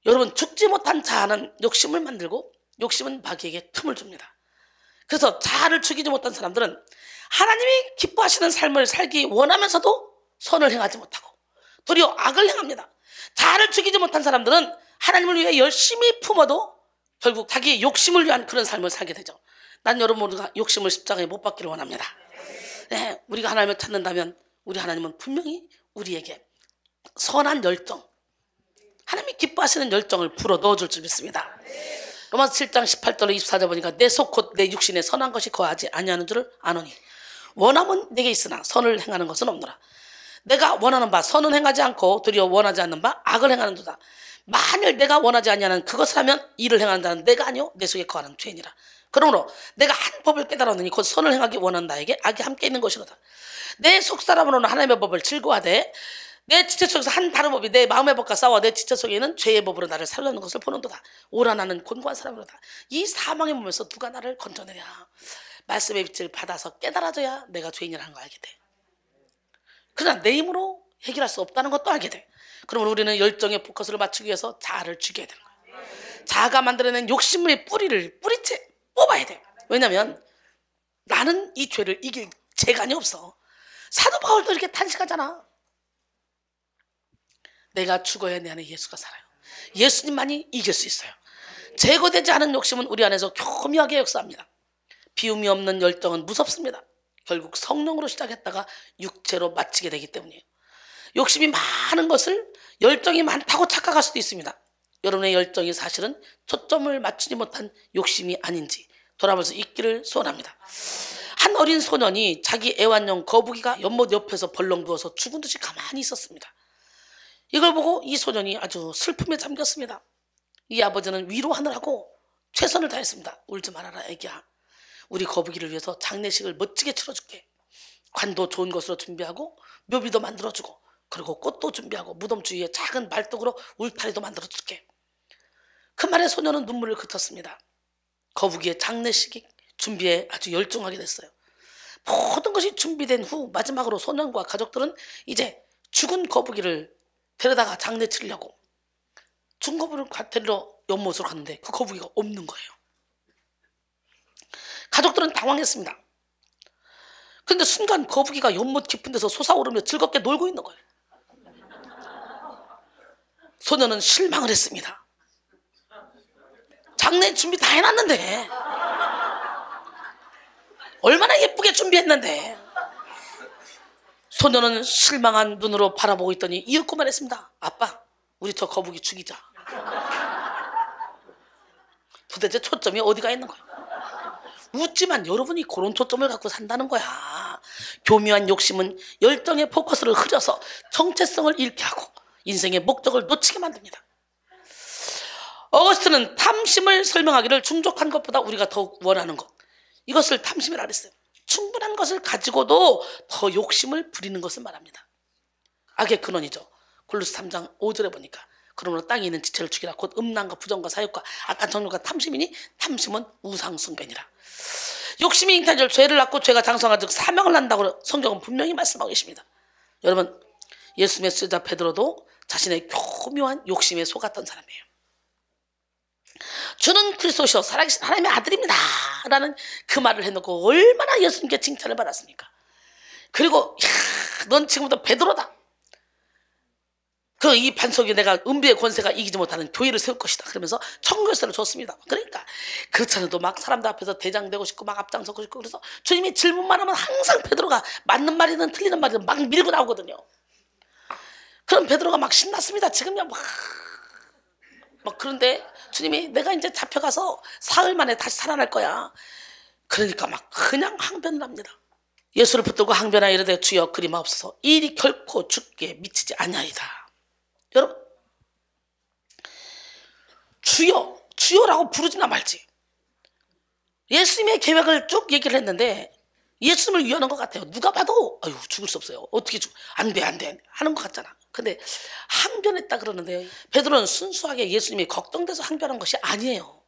여러분 죽지 못한 자아는 욕심을 만들고 욕심은 마귀에게 틈을 줍니다. 그래서 자아를 죽이지 못한 사람들은 하나님이 기뻐하시는 삶을 살기 원하면서도 선을 행하지 못하고 도리어 악을 행합니다. 자아를 죽이지 못한 사람들은 하나님을 위해 열심히 품어도 결국 자기의 욕심을 위한 그런 삶을 살게 되죠. 난 여러분 모두가 욕심을 십자가에 못 박기를 원합니다. 네, 우리가 하나님을 찾는다면 우리 하나님은 분명히 우리에게 선한 열정, 하나님이 기뻐하시는 열정을 불어 넣어줄 줄 믿습니다. 로마서 7장 18절로 24절 보니까 내 속 곧 내 육신에 선한 것이 거하지 아니하는 줄을 아노니 원함은 내게 있으나 선을 행하는 것은 없노라. 내가 원하는 바 선은 행하지 않고 도리어 원하지 않는 바 악을 행하는도다. 만일 내가 원하지 아니하는 그것을 하면 이를 행하는 자는 내가 아니요 내 속에 거하는 죄니라. 그러므로 내가 한 법을 깨달았느니 곧 선을 행하기 원하는 나에게 악이 함께 있는 것이로다. 내 속사람으로는 하나님의 법을 즐거워하되 내 지체 속에서 한 다른 법이 내 마음의 법과 싸워 내 지체 속에는 죄의 법으로 나를 살려는 것을 보는도다. 오라 나는 곤고한 사람이로다. 이 사망의 몸에서 누가 나를 건져내랴. 말씀의 빛을 받아서 깨달아져야 내가 죄인이라는 걸 알게 돼. 그러나 내 힘으로 해결할 수 없다는 것도 알게 돼. 그러면 우리는 열정의 포커스를 맞추기 위해서 자아를 죽여야 되는 거야. 자아가 만들어낸 욕심의 뿌리를 뿌리채 뽑아야 돼. 왜냐면 나는 이 죄를 이길 재간이 없어. 사도 바울도 이렇게 탄식하잖아. 내가 죽어야 내 안에 예수가 살아요. 예수님만이 이길 수 있어요. 제거되지 않은 욕심은 우리 안에서 교묘하게 역사합니다. 비움이 없는 열정은 무섭습니다. 결국 성령으로 시작했다가 육체로 마치게 되기 때문이에요. 욕심이 많은 것을 열정이 많다고 착각할 수도 있습니다. 여러분의 열정이 사실은 초점을 맞추지 못한 욕심이 아닌지 돌아볼 수 있기를 소원합니다. 한 어린 소년이 자기 애완용 거북이가 연못 옆에서 벌렁 누워서 죽은 듯이 가만히 있었습니다. 이걸 보고 이 소년이 아주 슬픔에 잠겼습니다. 이 아버지는 위로하느라고 최선을 다했습니다. 울지 말아라 애기야. 우리 거북이를 위해서 장례식을 멋지게 치러줄게. 관도 좋은 것으로 준비하고 묘비도 만들어주고 그리고 꽃도 준비하고 무덤 주위에 작은 말뚝으로 울타리도 만들어줄게. 그 말에 소년은 눈물을 긋었습니다. 거북이의 장례식이 준비에 아주 열중하게 됐어요. 모든 것이 준비된 후 마지막으로 소년과 가족들은 이제 죽은 거북이를 데려다가 장례 치려고 죽은 거북이를 데리러 연못으로 갔는데 그 거북이가 없는 거예요. 가족들은 당황했습니다. 근데 순간 거북이가 연못 깊은 데서 솟아오르며 즐겁게 놀고 있는 거예요. 소년은 실망을 했습니다. 장례 준비 다 해놨는데 얼마나 예쁘게 준비했는데. 소년은 실망한 눈으로 바라보고 있더니 이윽고 말했습니다. 아빠, 우리 저 거북이 죽이자. 도대체 초점이 어디가 있는 거야? 웃지만 여러분이 그런 초점을 갖고 산다는 거야. 교묘한 욕심은 열정의 포커스를 흐려서 정체성을 잃게 하고 인생의 목적을 놓치게 만듭니다. 어거스트는 탐심을 설명하기를 충족한 것보다 우리가 더욱 원하는 것, 이것을 탐심이라 그랬어요. 충분한 것을 가지고도 더 욕심을 부리는 것을 말합니다. 악의 근원이죠. 골로새 3장 5절에 보니까 그러므로 땅에 있는 지체를 죽이라. 곧 음란과 부정과 사욕과 악한 정욕과 탐심이니 탐심은 우상숭배니라. 욕심이 잉태한 줄 죄를 낳고 죄가 장성한 즉 사명을 난다고 성경은 분명히 말씀하고 계십니다. 여러분, 예수님의 수제자 베드로도 자신의 교묘한 욕심에 속았던 사람이에요. 주는 그리스도시요 살아계신 하나님의 아들입니다 라는 그 말을 해놓고 얼마나 예수님께 칭찬을 받았습니까? 그리고 넌 지금부터 베드로다. 그 이 반석이 내가 은비의 권세가 이기지 못하는 교회를 세울 것이다. 그러면서 천국에서를 줬습니다. 그러니까 그 전에도 막 사람들 앞에서 대장되고 싶고 막 앞장서고 싶고 그래서 주님이 질문만 하면 항상 베드로가 맞는 말이든 틀리는 말이든 막 밀고 나오거든요. 그럼 베드로가 막 신났습니다. 지금요 막 그런데 주님이 내가 이제 잡혀가서 사흘 만에 다시 살아날 거야. 그러니까 막 그냥 항변을 합니다. 예수를 붙들고 항변하여 이르되 주여 그리마옵소서 이 일이 결코 죽게 미치지 아니하이다. 여러분, 주여라고 부르지나 말지. 예수님의 계획을 쭉 얘기를 했는데 예수님을 위하는 것 같아요. 누가 봐도 아유 죽을 수 없어요. 어떻게 안 돼 하는 것 같잖아. 근데 항변했다 그러는데 베드로는 순수하게 예수님이 걱정돼서 항변한 것이 아니에요.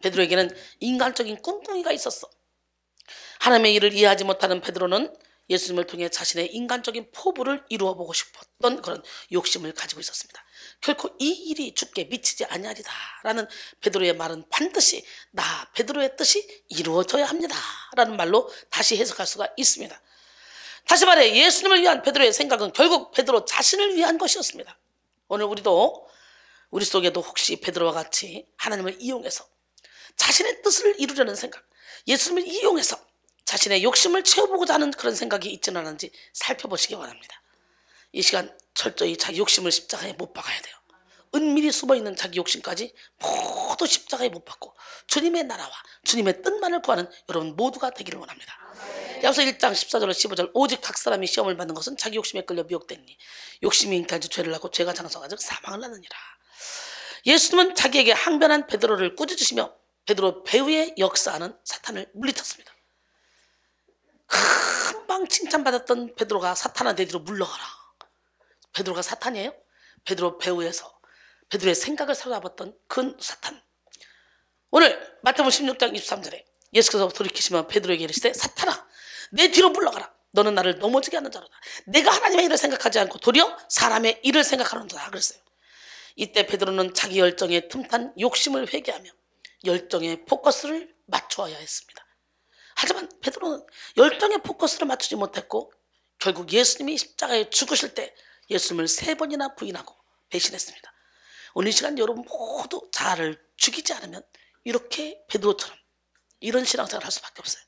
베드로에게는 인간적인 꿍꿍이가 있었어. 하나님의 일을 이해하지 못하는 베드로는 예수님을 통해 자신의 인간적인 포부를 이루어보고 싶었던 그런 욕심을 가지고 있었습니다. 결코 이 일이 죽게 미치지 아니하리다 라는 베드로의 말은 반드시 나 베드로의 뜻이 이루어져야 합니다 라는 말로 다시 해석할 수가 있습니다. 다시 말해 예수님을 위한 베드로의 생각은 결국 베드로 자신을 위한 것이었습니다. 오늘 우리도 우리 속에도 혹시 베드로와 같이 하나님을 이용해서 자신의 뜻을 이루려는 생각, 예수님을 이용해서 자신의 욕심을 채워보고자 하는 그런 생각이 있지는 않은지 살펴보시기 바랍니다. 이 시간 철저히 자기 욕심을 십자가에 못 박아야 돼요. 은밀히 숨어있는 자기 욕심까지 모두 십자가에 못 박고 주님의 나라와 주님의 뜻만을 구하는 여러분 모두가 되기를 원합니다. 야고보서 1장 14절 15절 오직 각 사람이 시험을 받는 것은 자기 욕심에 끌려 미혹되니 욕심이 잉태한 지 죄를 낳고 죄가 장성한 즉 사망을 낳느니라. 예수님은 자기에게 항변한 베드로를 꾸짖으시며 베드로 배후에 역사하는 사탄을 물리쳤습니다. 금방 칭찬받았던 베드로가 사탄아 내 뒤로 물러가라. 베드로가 사탄이에요? 베드로 배후에서 베드로의 생각을 사로잡았던 그 사탄. 오늘 마태복음 16장 23절에 예수께서 돌이키시면 베드로에게 이르시되 사탄아 내 뒤로 물러가라. 너는 나를 넘어지게 하는 자로다. 내가 하나님의 일을 생각하지 않고 도리어 사람의 일을 생각하는도다 그랬어요. 이때 베드로는 자기 열정에 틈탄 욕심을 회개하며 열정의 포커스를 맞추어야 했습니다. 하지만 베드로는 열정의 포커스를 맞추지 못했고 결국 예수님이 십자가에 죽으실 때 예수님을 3번이나 부인하고 배신했습니다. 오늘 이 시간 여러분 모두 자아를 죽이지 않으면 이렇게 베드로처럼 이런 신앙생활을 할 수밖에 없어요.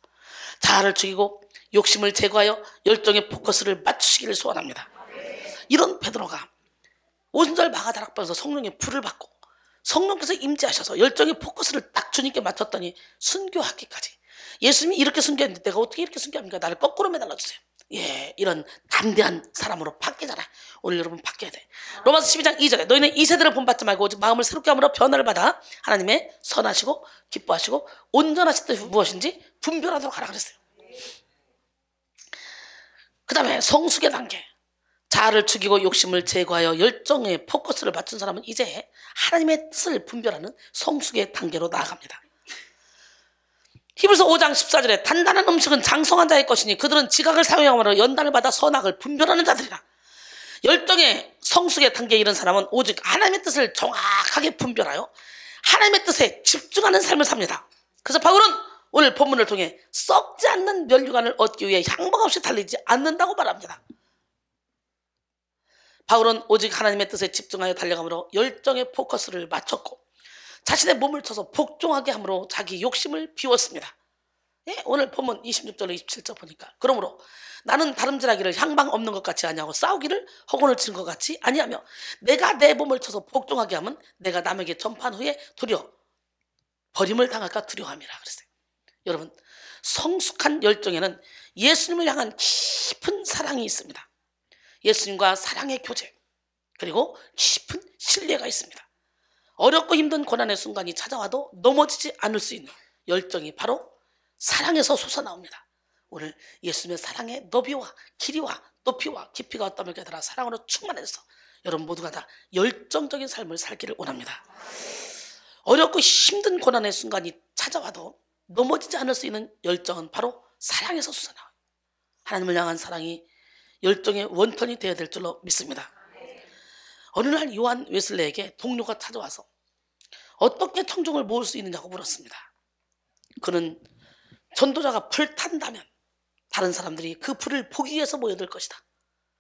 자아를 죽이고 욕심을 제거하여 열정의 포커스를 맞추시기를 소원합니다. 이런 베드로가 오순절 마가다락방에서 성령의 불을 받고 성령께서 임재하셔서 열정의 포커스를 딱 주님께 맞췄더니 순교하기까지. 예수님이 이렇게 순교했는데 내가 어떻게 이렇게 순교합니까? 나를 거꾸로 매달려주세요. 예, 이런 담대한 사람으로 바뀌잖아. 오늘 여러분 바뀌어야 돼. 로마서 12장 2절에 너희는 이 세대를 본받지 말고 오직 마음을 새롭게 함으로 변화를 받아 하나님의 선하시고 기뻐하시고 온전하신 뜻이 무엇인지 분별하도록 하라 그랬어요. 그 다음에 성숙의 단계. 자아를 죽이고 욕심을 제거하여 열정의 포커스를 맞춘 사람은 이제 하나님의 뜻을 분별하는 성숙의 단계로 나아갑니다. 히브리서 5장 14절에 단단한 음식은 장성한 자의 것이니 그들은 지각을 사용함으로 연단을 받아 선악을 분별하는 자들이라. 열정의 성숙의 단계에 이른 사람은 오직 하나님의 뜻을 정확하게 분별하여 하나님의 뜻에 집중하는 삶을 삽니다. 그래서 바울은 오늘 본문을 통해 썩지 않는 면류관을 얻기 위해 향방 없이 달리지 않는다고 말합니다. 바울은 오직 하나님의 뜻에 집중하여 달려감으로 열정의 포커스를 맞췄고 자신의 몸을 쳐서 복종하게 함으로 자기 욕심을 비웠습니다. 예, 오늘 본문 26절 27절 보니까 그러므로 나는 다름질하기를 향방 없는 것 같이 아니하고 싸우기를 허공을 치는 것 같이 아니하며 내가 내 몸을 쳐서 복종하게 하면 내가 남에게 전파한 후에 도리어 버림을 당할까 두려워함이라 그랬어요. 여러분 성숙한 열정에는 예수님을 향한 깊은 사랑이 있습니다. 예수님과 사랑의 교제 그리고 깊은 신뢰가 있습니다. 어렵고 힘든 고난의 순간이 찾아와도 넘어지지 않을 수 있는 열정이 바로 사랑에서 솟아나옵니다. 오늘 예수님의 사랑의 너비와 길이와 높이와 깊이가 어떠면 깨달아 사랑으로 충만해서 여러분 모두가 다 열정적인 삶을 살기를 원합니다. 어렵고 힘든 고난의 순간이 찾아와도 넘어지지 않을 수 있는 열정은 바로 사랑에서 솟아나와요. 하나님을 향한 사랑이 열정의 원천이 되어야 될 줄로 믿습니다. 어느 날 요한 웨슬레에게 동료가 찾아와서 어떻게 청중을 모을 수 있느냐고 물었습니다. 그는 전도자가 불탄다면 다른 사람들이 그 불을 보기 위해서 모여들 것이다.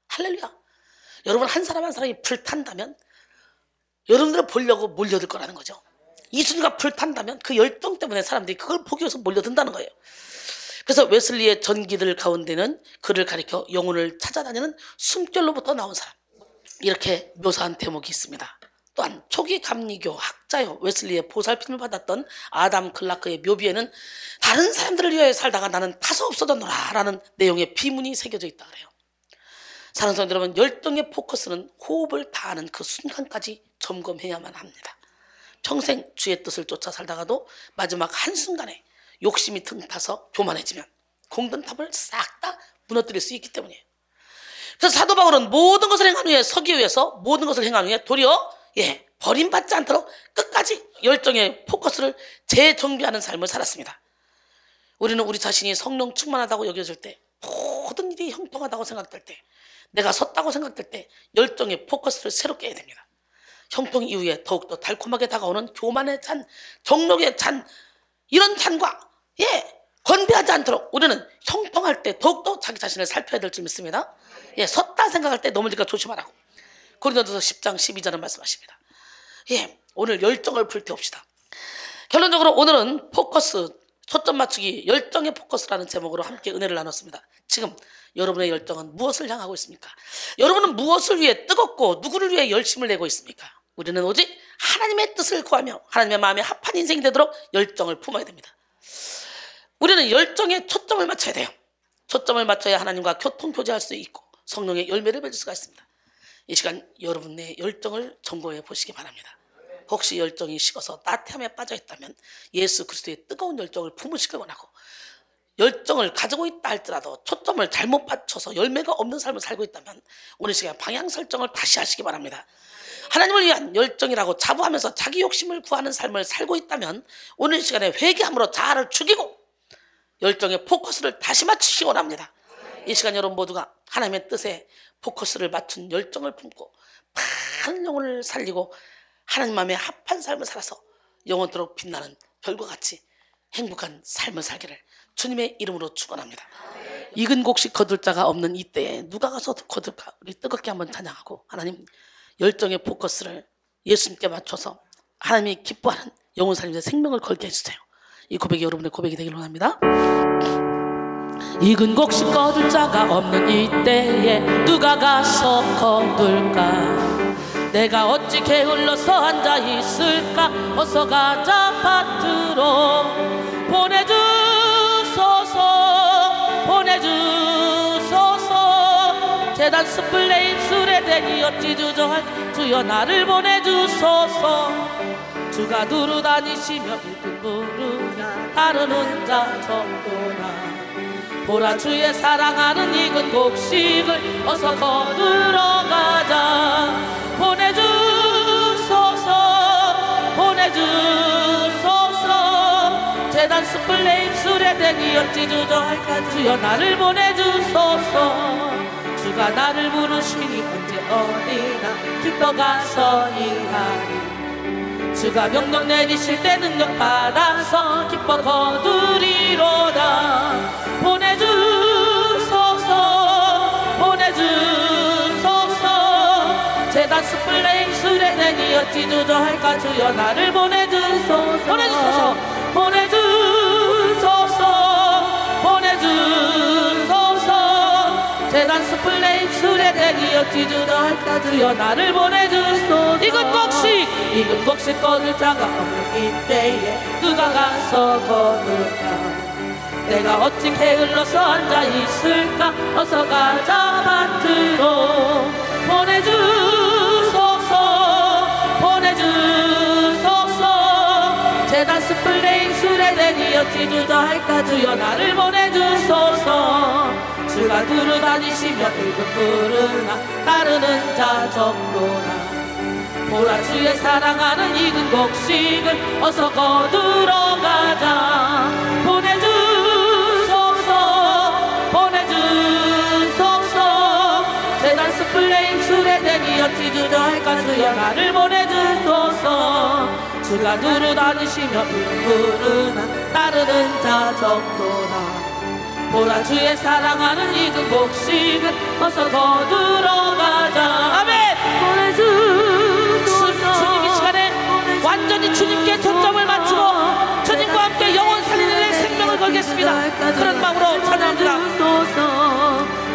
할렐루야. 여러분 한 사람 한 사람이 불탄다면 여러분들을 보려고 몰려들 거라는 거죠. 이순이가 불탄다면 그 열정 때문에 사람들이 그걸 보기 위해서 몰려든다는 거예요. 그래서 웨슬리의 전기들 가운데는 그를 가리켜 영혼을 찾아다니는 숨결로부터 나온 사람 이렇게 묘사한 대목이 있습니다. 또한 초기 감리교 학자요 웨슬리의 보살핌을 받았던 아담 클라크의 묘비에는 다른 사람들을 위해 살다가 나는 타서 없어졌노라 라는 내용의 비문이 새겨져 있다 그래요. 사랑하는 성도 여러분 열정의 포커스는 호흡을 다하는 그 순간까지 점검해야만 합니다. 평생 주의 뜻을 쫓아 살다가도 마지막 한순간에 욕심이 틈타서 교만해지면 공든탑을 싹 다 무너뜨릴 수 있기 때문이에요. 그래서 사도 바울은 모든 것을 행한 후에 서기 위해서 모든 것을 행한 후에 도리어 버림받지 않도록 끝까지 열정의 포커스를 재정비하는 삶을 살았습니다. 우리는 우리 자신이 성령 충만하다고 여겨질 때 모든 일이 형통하다고 생각될 때 내가 섰다고 생각될 때 열정의 포커스를 새롭게 해야 됩니다. 형통 이후에 더욱더 달콤하게 다가오는 교만의 잔, 정욕의 잔 이런 잔과 건배하지 않도록 우리는 형통할 때 더욱더 자기 자신을 살펴야 될 줄 믿습니다. 섰다 생각할 때 넘어질까 조심하라고 고린도서 10장 12절은 말씀하십니다. 오늘 열정을 불태웁시다. 결론적으로 오늘은 포커스, 초점 맞추기, 열정의 포커스라는 제목으로 함께 은혜를 나눴습니다. 지금 여러분의 열정은 무엇을 향하고 있습니까? 여러분은 무엇을 위해 뜨겁고 누구를 위해 열심을 내고 있습니까? 우리는 오직 하나님의 뜻을 구하며 하나님의 마음에 합한 인생이 되도록 열정을 품어야 됩니다. 우리는 열정에 초점을 맞춰야 돼요. 초점을 맞춰야 하나님과 교통교제할 수 있고 성령의 열매를 맺을 수가 있습니다. 이 시간 여러분의 열정을 점검해 보시기 바랍니다. 혹시 열정이 식어서 나태함에 빠져 있다면 예수 그리스도의 뜨거운 열정을 품으시길 원하고 열정을 가지고 있다 할지라도 초점을 잘못 맞춰서 열매가 없는 삶을 살고 있다면 오늘 시간에 방향 설정을 다시 하시기 바랍니다. 하나님을 위한 열정이라고 자부하면서 자기 욕심을 구하는 삶을 살고 있다면 오늘 시간에 회개함으로 자아를 죽이고 열정의 포커스를 다시 맞추시기 원합니다. 이 시간 여러분 모두가 하나님의 뜻에 포커스를 맞춘 열정을 품고 많은 영혼을 살리고 하나님 마음에 합한 삶을 살아서 영원토록 빛나는 별과 같이 행복한 삶을 살기를 주님의 이름으로 축원합니다. 익은 곡식 거둘 자가 없는 이때에 누가 가서 거둘까? 우리 뜨겁게 한번 찬양하고 하나님 열정의 포커스를 예수님께 맞춰서 하나님이 기뻐하는 영혼 살림의 생명을 걸게 해주세요. 이 고백이 여러분의 고백이 되길 원합니다. 익은 곡식 거둘 자가 없는 이때에 누가 가서 거둘까? 내가 어찌 게을러서 앉아 있을까? 어서 가자 밭으로 보내주소서 보내주소서 재단 스플레임 수레대니 어찌 주저할 주여 나를 보내주소서 주가 두루 다니시며 일꾼 부르나 따르는 자 정도나 보라 주의 사랑하는 익은 곡식을 어서 거두러 가자 보내주소서 보내주소서 재단 스플레임 수레대니 어찌 주저할까 주여 나를 보내주소서 주가 나를 부르시니 언제 어디나 기뻐 가서 일하리 주가 명령 내리실 때 능력 받아서 기뻐 거두리로다 보내주소서 보내주소서 재단 스플레임 수레대니 어찌 주저할까 주여 나를 보내주소서 보내주소서 보내주소서 보내주소서 재단 스플레임 수레대니 어찌 주저할까 주여 나를 보내주소서 익은 곡식 거둘 자가 없는 이때에 누가 가서 거둘까 내가 어찌 게을러서 앉아 있을까 어서 가자 밭으로 보내주소서 보내주소서 재단 스플레임 수레대니 어찌 주저할까 주여 나를 보내주소서 주가 두루 다니시며 일꾼 부르나 따르는 자 정도나 보라 주의 사랑하는 익은 곡식을 어서 거두러 가자 보내주소서 보내주소서 재단 스플레임 수레대니 어찌 주저할까 주여 나를 보내주소서 주가 두루 다니시며 일꾼 부르나 따르는 자 정도나 보라 주의 사랑하는 익은 곡식을 어서 거두러 가자 아멘 주님 이 시간에 완전히 주님께 초점을 맞추고 주님과 함께 영원 살리는 내 생명을 걸겠습니다. 그런 마음으로 찬양합니다.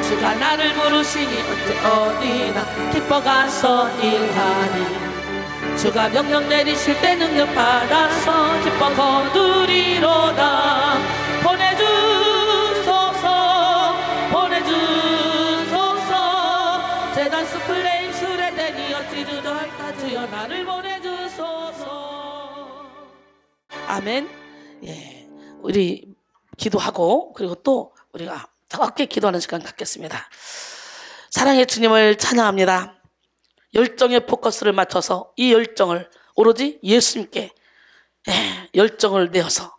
주가 나를 부르시니 언제 어디나 기뻐 가서 일하니 주가 명령 내리실 때 능력 받아서 기뻐 거두리로다 보내주소서 보내주소서 재단 스플레임 수레대니 어찌 주저할까 주여 나를 보내주소서 아멘. 예, 우리 기도하고 그리고 또 우리가 뜨겁게 기도하는 시간 갖겠습니다. 사랑의 주님을 찬양합니다. 열정의 포커스를 맞춰서 이 열정을 오로지 예수님께 열정을 내어서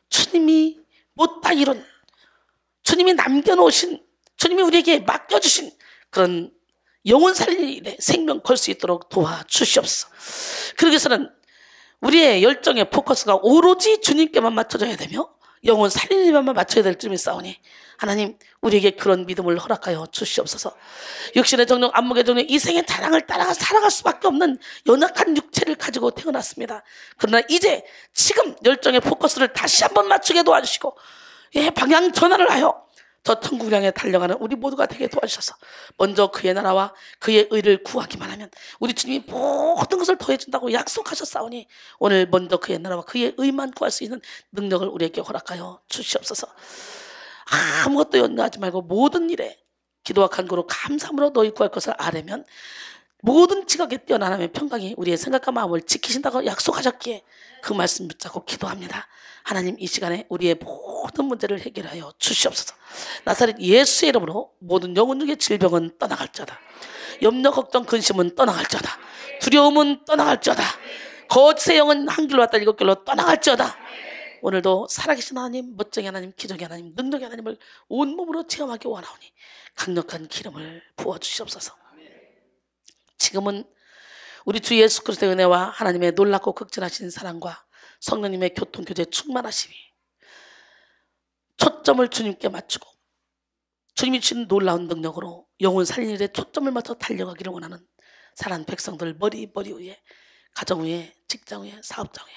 주님이 못다 이룬 주님이 남겨놓으신 주님이 우리에게 맡겨주신 그런 영혼 살리는 일에 생명 걸 수 있도록 도와주시옵소서. 그러기 위해서는 우리의 열정의 포커스가 오로지 주님께만 맞춰져야 되며 영혼 살리는 일만 맞춰야 될 줄이 싸우니 하나님 우리에게 그런 믿음을 허락하여 주시옵소서. 육신의 정령 안목의 정령 이생의 자랑을 따라가 살아갈 수밖에 없는 연약한 육체를 가지고 태어났습니다. 그러나 이제 지금 열정의 포커스를 다시 한번 맞추게 도와주시고 방향 전환을 하여 저 천국을 향해 달려가는 우리 모두가 되게 도와주셔서 먼저 그의 나라와 그의 의를 구하기만 하면 우리 주님이 모든 것을 더해준다고 약속하셨사오니 오늘 먼저 그의 나라와 그의 의만 구할 수 있는 능력을 우리에게 허락하여 주시옵소서. 아무것도 연구하지 말고 모든 일에 기도와 간구로 감사함으로 너희 구할 것을 아뢰면 모든 지각에 뛰어난 하나님의 평강이 우리의 생각과 마음을 지키신다고 약속하셨기에 그 말씀 붙잡고 기도합니다. 하나님, 이 시간에 우리의 모든 문제를 해결하여 주시옵소서. 나사렛 예수의 이름으로 모든 영혼중의 질병은 떠나갈지어다. 염려, 걱정, 근심은 떠나갈지어다. 두려움은 떠나갈지어다. 거짓의 영은 한 길로 왔다 일곱 길로 떠나갈지어다. 오늘도 살아계신 하나님, 멋쟁이 하나님, 기적의 하나님, 능력의 하나님을 온몸으로 체험하기 원하오니 강력한 기름을 부어주시옵소서. 지금은 우리 주 예수 그리스도의 은혜와 하나님의 놀랍고 극진하신 사랑과 성령님의 교통교제 충만하심이 초점을 주님께 맞추고 주님이 주신 놀라운 능력으로 영혼 살리는 일에 초점을 맞춰 달려가기를 원하는 사랑하는 백성들 머리 위에, 가정 위에, 직장 위에, 사업장 위에,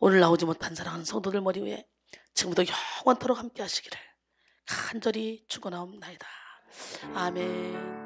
오늘 나오지 못한 사랑하는 성도들 머리 위에 지금부터 영원토록 함께 하시기를 간절히 축원하옵나이다. 아멘.